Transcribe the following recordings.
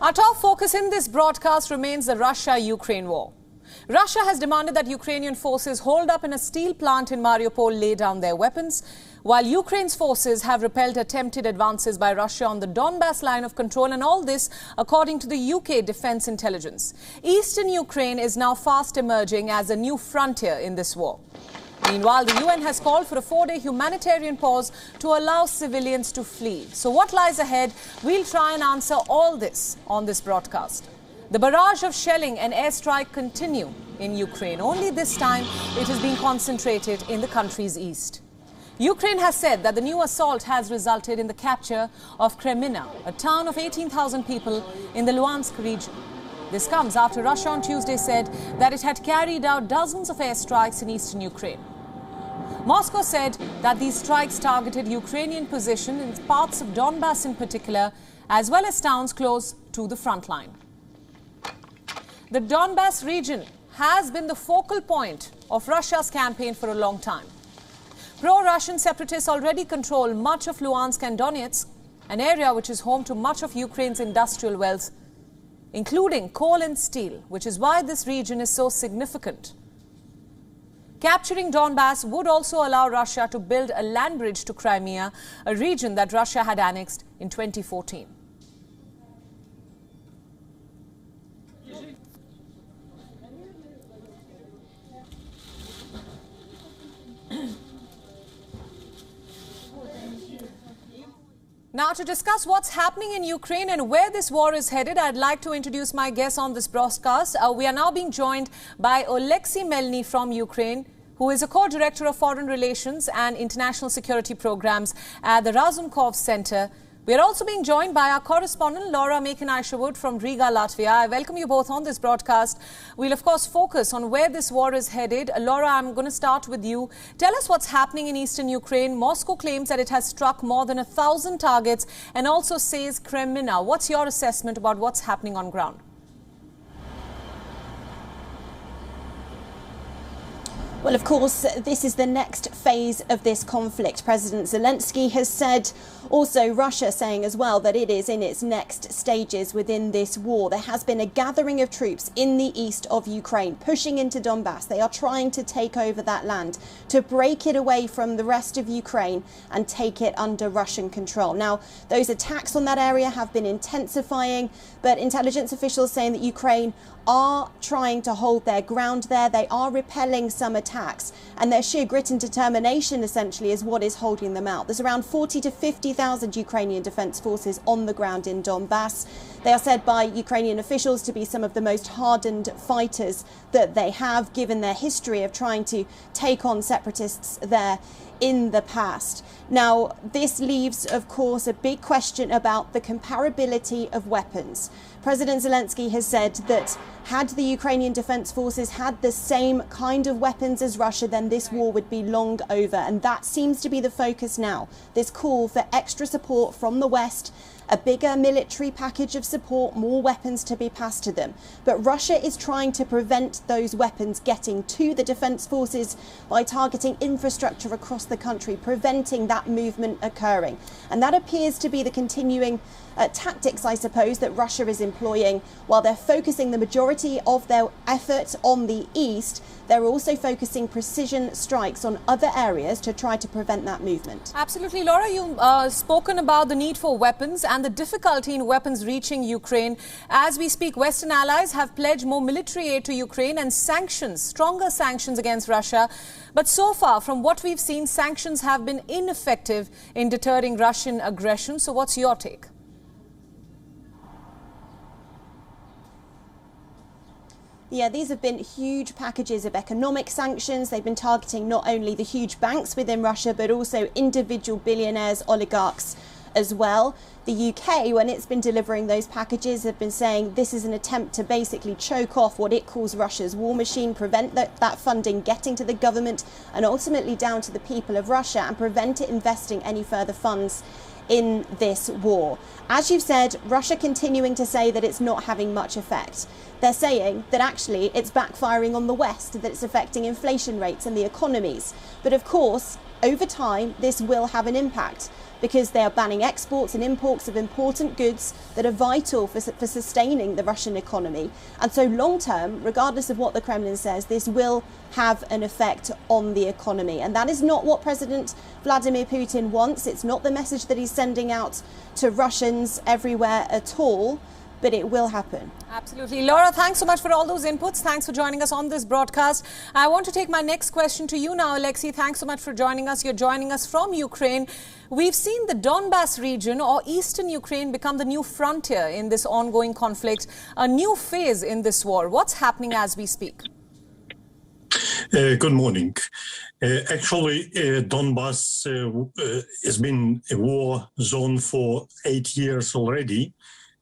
Our top focus in this broadcast remains the Russia-Ukraine war. Russia has demanded that Ukrainian forces holed up in a steel plant in Mariupol lay down their weapons, while Ukraine's forces have repelled attempted advances by Russia on the Donbas line of control, and all this according to the UK Defence Intelligence. Eastern Ukraine is now fast emerging as a new frontier in this war. Meanwhile, the UN has called for a 4-day humanitarian pause to allow civilians to flee. So what lies ahead? We'll try and answer all this on this broadcast. The barrage of shelling and airstrike continue in Ukraine. Only this time it is being concentrated in the country's east. Ukraine has said that the new assault has resulted in the capture of Kreminna, a town of 18,000 people in the Luhansk region. This comes after Russia on Tuesday said that it had carried out dozens of airstrikes in eastern Ukraine. Moscow said that these strikes targeted Ukrainian positions in parts of Donbas in particular, as well as towns close to the front line. The Donbas region has been the focal point of Russia's campaign for a long time. Pro-Russian separatists already control much of Luhansk and Donetsk, an area which is home to much of Ukraine's industrial wealth, including coal and steel, which is why this region is so significant. Capturing Donbas would also allow Russia to build a land bridge to Crimea, a region that Russia had annexed in 2014. Now, to discuss what's happening in Ukraine and where this war is headed, I'd like to introduce my guests on this broadcast. We are now being joined by Oleksiy Melny from Ukraine, who is a co-director of Foreign Relations and International Security Programs at the Razumkov Center. We are also being joined by our correspondent, Laura Makin-Aisherwood from Riga, Latvia. I welcome you both on this broadcast. We'll, of course, focus on where this war is headed. Laura, I'm going to start with you. Tell us what's happening in eastern Ukraine. Moscow claims that it has struck more than 1,000 targets and also says Kreminna. What's your assessment about what's happening on ground? Well, of course, this is the next phase of this conflict. President Zelensky has said, also Russia saying as well, that it is in its next stages within this war. There has been a gathering of troops in the east of Ukraine, pushing into Donbas. They are trying to take over that land, to break it away from the rest of Ukraine and take it under Russian control. Now, those attacks on that area have been intensifying, but intelligence officials saying that Ukraine are trying to hold their ground there. They are repelling some attacks, and their sheer grit and determination essentially is what is holding them out. There's around 40 to 50,000 Ukrainian defence forces on the ground in Donbas. They are said by Ukrainian officials to be some of the most hardened fighters that they have, given their history of trying to take on separatists there in the past. Now, this leaves, of course, a big question about the comparability of weapons. President Zelensky has said that had the Ukrainian defence forces had the same kind of weapons as Russia, then this war would be long over. And that seems to be the focus now. This call for extra support from the West, a bigger military package of support, more weapons to be passed to them. But Russia is trying to prevent those weapons getting to the defence forces by targeting infrastructure across the country, preventing that movement occurring. And that appears to be the continuing tactics, I suppose, that Russia is employing. While they're focusing the majority of their effort on the east, they're also focusing precision strikes on other areas to try to prevent that movement. Absolutely. Laura, you've spoken about the need for weapons and the difficulty in weapons reaching Ukraine. As we speak, Western allies have pledged more military aid to Ukraine and sanctions, stronger sanctions against Russia. But so far, from what we've seen, sanctions have been ineffective in deterring Russian aggression. So what's your take? Yeah, these have been huge packages of economic sanctions. They've been targeting not only the huge banks within Russia, but also individual billionaires, oligarchs as well. The UK, when it's been delivering those packages, have been saying this is an attempt to basically choke off what it calls Russia's war machine, prevent that funding getting to the government and ultimately down to the people of Russia, and prevent it investing any further funds in this war. As you've said, Russia continuing to say that it's not having much effect. They're saying that actually it's backfiring on the West, that it's affecting inflation rates and the economies. But of course, over time, this will have an impact. because they are banning exports and imports of important goods that are vital for sustaining the Russian economy. And so long term, regardless of what the Kremlin says, this will have an effect on the economy. And that is not what President Vladimir Putin wants. It's not the message that he's sending out to Russians everywhere at all. But it will happen. Absolutely. Laura, thanks so much for all those inputs. Thanks for joining us on this broadcast. I want to take my next question to you now, Alexei. Thanks so much for joining us. You're joining us from Ukraine. We've seen the Donbas region or eastern Ukraine become the new frontier in this ongoing conflict, a new phase in this war. What's happening as we speak? Good morning. Actually, Donbas has been a war zone for 8 years already.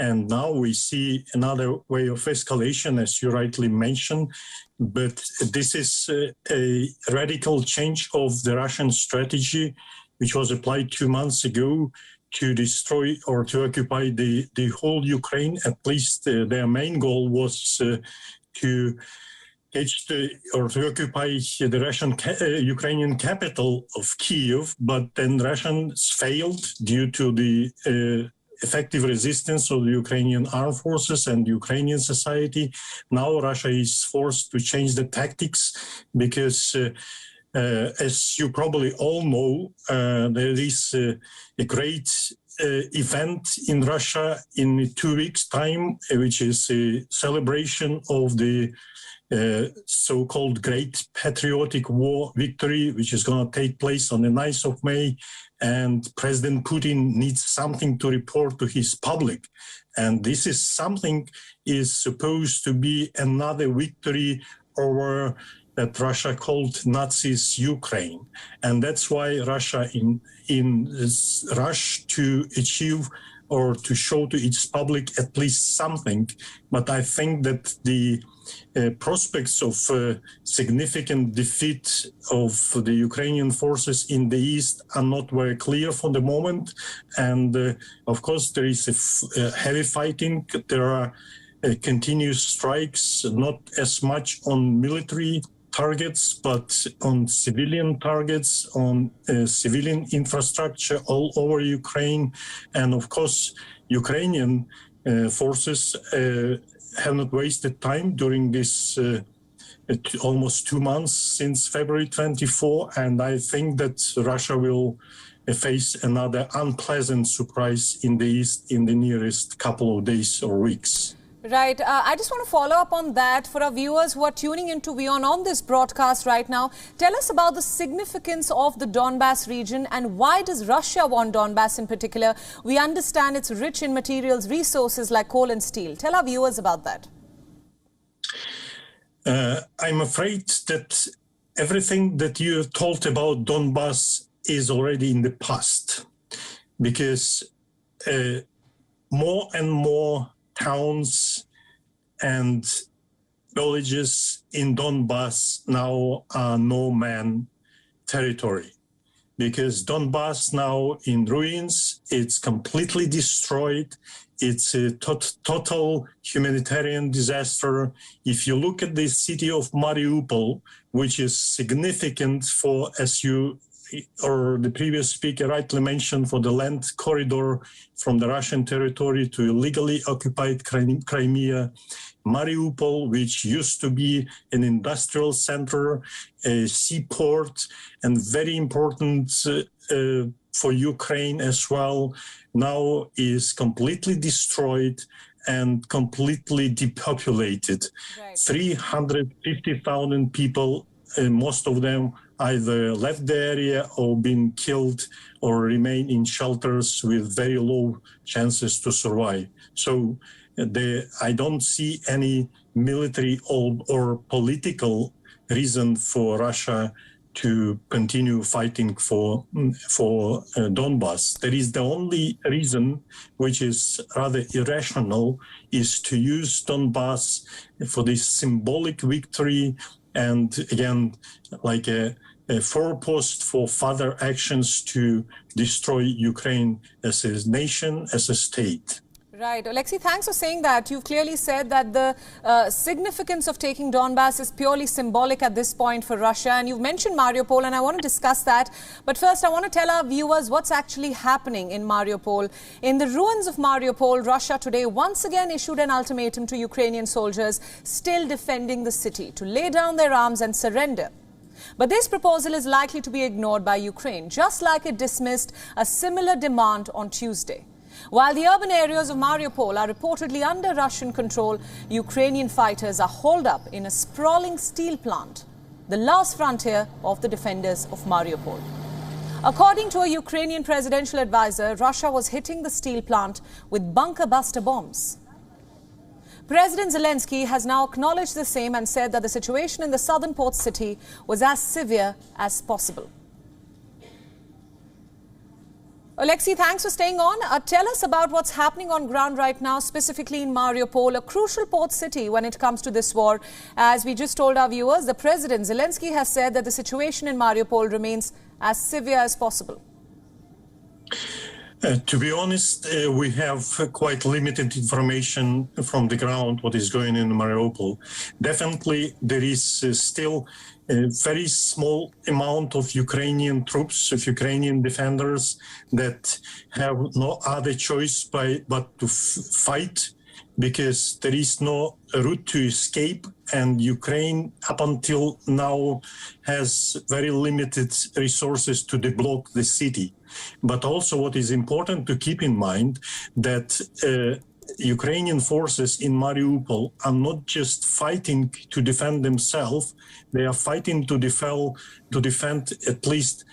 And now we see another way of escalation, as you rightly mentioned. But this is a radical change of the Russian strategy, which was applied 2 months ago to destroy or to occupy the whole Ukraine. At least their main goal was to to occupy the Ukrainian capital of Kiev. But then Russians failed due to the effective resistance of the Ukrainian armed forces and Ukrainian society. Now Russia is forced to change the tactics because, as you probably all know, there is a great event in Russia in 2 weeks' time, which is a celebration of the so-called Great Patriotic War victory, which is going to take place on the 9th of May. And President Putin needs something to report to his public. And this is something is supposed to be another victory over that Russia called Nazis Ukraine. And that's why Russia in this rush to achieve or to show to its public at least something. But I think that the prospects of significant defeat of the Ukrainian forces in the east are not very clear for the moment. And of course, there is a heavy fighting. There are continuous strikes, not as much on military targets, but on civilian targets, on civilian infrastructure all over Ukraine. And of course, Ukrainian forces have not wasted time during this almost 2 months since February 24. And I think that Russia will face another unpleasant surprise in the east in the nearest couple of days or weeks. Right. I just want to follow up on that for our viewers who are tuning into WION on this broadcast right now. Tell us about the significance of the Donbas region and why does Russia want Donbas in particular? We understand it's rich in materials, resources like coal and steel. Tell our viewers about that. I'm afraid that everything that you told about Donbas is already in the past, because more and more towns and villages in Donbas now are no-man territory, because Donbas now in ruins, it's completely destroyed. It's a total humanitarian disaster. If you look at the city of Mariupol, which is significant for, as you or the previous speaker rightly mentioned, for the land corridor from the Russian territory to illegally occupied Crimea, Mariupol, which used to be an industrial center, a seaport, and very important for Ukraine as well, now is completely destroyed and completely depopulated. Right. 350,000 people, most of them either left the area or been killed or remain in shelters with very low chances to survive. So I don't see any military or political reason for Russia to continue fighting for Donbas. There is the only reason, which is rather irrational, is to use Donbas for this symbolic victory and again, like a forepost for further actions to destroy Ukraine as a nation, as a state. Right. Alexei, thanks for saying that. You've clearly said that the significance of taking Donbas is purely symbolic at this point for Russia. And you've mentioned Mariupol, and I want to discuss that. But first, I want to tell our viewers what's actually happening in Mariupol. In the ruins of Mariupol, Russia today once again issued an ultimatum to Ukrainian soldiers still defending the city to lay down their arms and surrender. But this proposal is likely to be ignored by Ukraine, just like it dismissed a similar demand on Tuesday. While the urban areas of Mariupol are reportedly under Russian control, Ukrainian fighters are holed up in a sprawling steel plant, the last frontier of the defenders of Mariupol. According to a Ukrainian presidential advisor, Russia was hitting the steel plant with bunker-buster bombs. President Zelensky has now acknowledged the same and said that the situation in the southern port city was as severe as possible. Alexei, thanks for staying on. Tell us about what's happening on ground right now, specifically in Mariupol, a crucial port city when it comes to this war. As we just told our viewers, the President Zelensky has said that the situation in Mariupol remains as severe as possible. To be honest, we have quite limited information from the ground what is going on in Mariupol. Definitely, there is still a very small amount of Ukrainian troops, of Ukrainian defenders that have no other choice but to fight, because there is no route to escape, and Ukraine up until now has very limited resources to deblock the city. But also what is important to keep in mind that Ukrainian forces in Mariupol are not just fighting to defend themselves, they are fighting to defend at least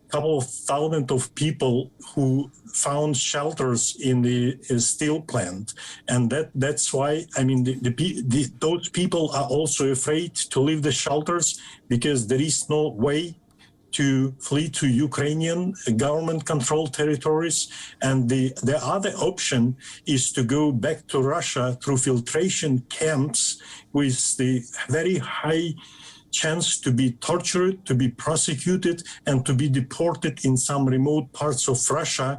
a couple of thousand of people who found shelters in the steel plant. And that's why, I mean, those people are also afraid to leave the shelters, because there is no way to flee to Ukrainian government-controlled territories. And the other option is to go back to Russia through filtration camps with the very high chance to be tortured, to be prosecuted, and to be deported in some remote parts of Russia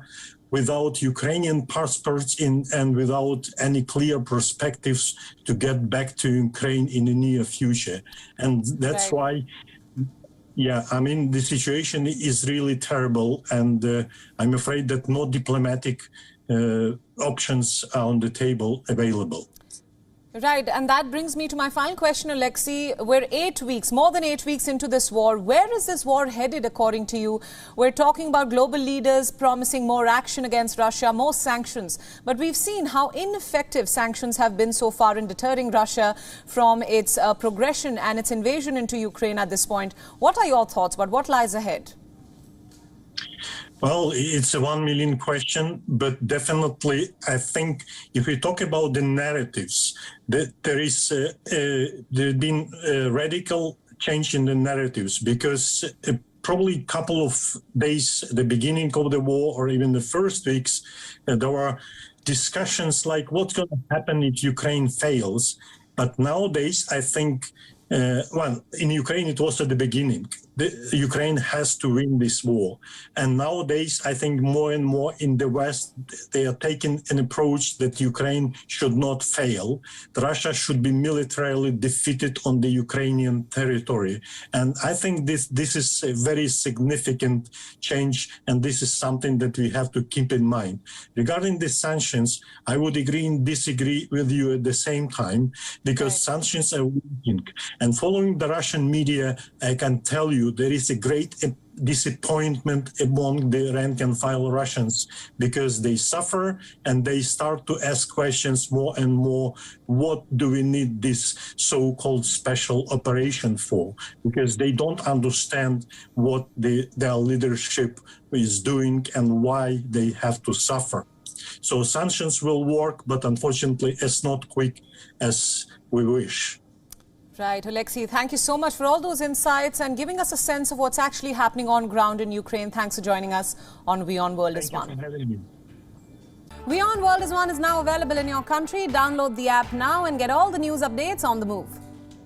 without Ukrainian passports and without any clear perspectives to get back to Ukraine in the near future. And that's why, yeah, I mean, the situation is really terrible, and I'm afraid that no diplomatic options are on the table available. Right, and that brings me to my final question, Alexei. We're 8 weeks, more than 8 weeks into this war. Where is this war headed, according to you? We're talking about global leaders promising more action against Russia, more sanctions. But we've seen how ineffective sanctions have been so far in deterring Russia from its progression and its invasion into Ukraine at this point. What are your thoughts about what lies ahead? Well, it's a 1 million question, but definitely I think if we talk about the narratives, that there's been a radical change in the narratives, because probably a couple of days at the beginning of the war, or even the first weeks, there were discussions like what's going to happen if Ukraine fails. But nowadays, I think, well, in Ukraine, it was at the beginning. Ukraine has to win this war. And nowadays, I think more and more in the West, they are taking an approach that Ukraine should not fail. Russia should be militarily defeated on the Ukrainian territory. And I think this is a very significant change, and this is something that we have to keep in mind. Regarding the sanctions, I would agree and disagree with you at the same time, because sanctions are working. And following the Russian media, I can tell you there is a great disappointment among the rank-and-file Russians, because they suffer and they start to ask questions more and more. What do we need this so-called special operation for? Because they don't understand what their leadership is doing and why they have to suffer. So sanctions will work, but unfortunately, it's not quick as we wish. Right, Alexei, thank you so much for all those insights and giving us a sense of what's actually happening on ground in Ukraine. Thanks for joining us on WION World is One. Thank you for having me. WION World is One is now available in your country. Download the app now and get all the news updates on the move.